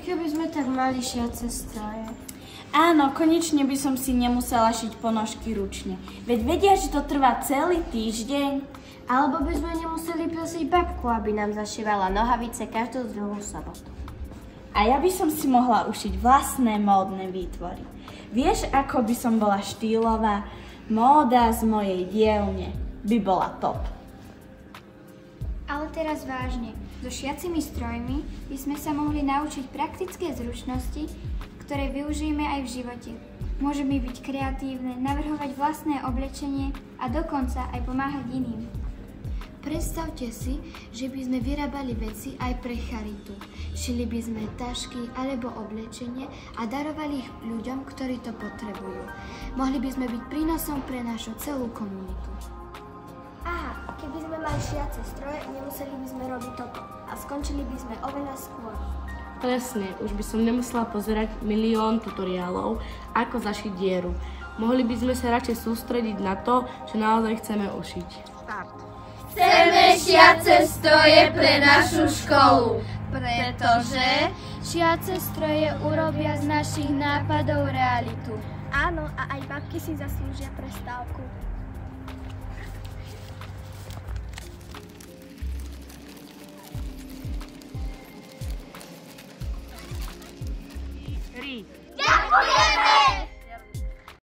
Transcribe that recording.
Keby sme tak mali šiace stroje. Áno, konečne by som si nemusela šiť ponožky ručne. Veď vedia, že to trvá celý týždeň. Alebo by sme nemuseli prosiť babku, aby nám zašívala nohavice každú druhú sobotu. A ja by som si mohla ušiť vlastné módne výtvory. Vieš, ako by som bola štýlová? Móda z mojej dielne by bola top. Ale teraz vážne, so šiacimi strojmi by sme sa mohli naučiť praktické zručnosti, ktoré využijeme aj v živote. Môžeme byť kreatívne, navrhovať vlastné oblečenie a dokonca aj pomáhať iným. Predstavte si, že by sme vyrábali veci aj pre charitu. Šili by sme tašky alebo oblečenie a darovali ich ľuďom, ktorí to potrebujú. Mohli by sme byť prínosom pre našu celú komunitu. Aha, keby sme mali šiace stroje, nemuseli by sme robiť toto a skončili by sme oveľa skôr. Presne, už by som nemusela pozerať milión tutoriálov, ako zašiť dieru. Mohli by sme sa radšej sústrediť na to, čo naozaj chceme ušiť. Chceme šiace stroje pre našu školu, pretože šiace stroje urobia z našich nápadov realitu. Áno, a aj babky si zaslúžia prestávku.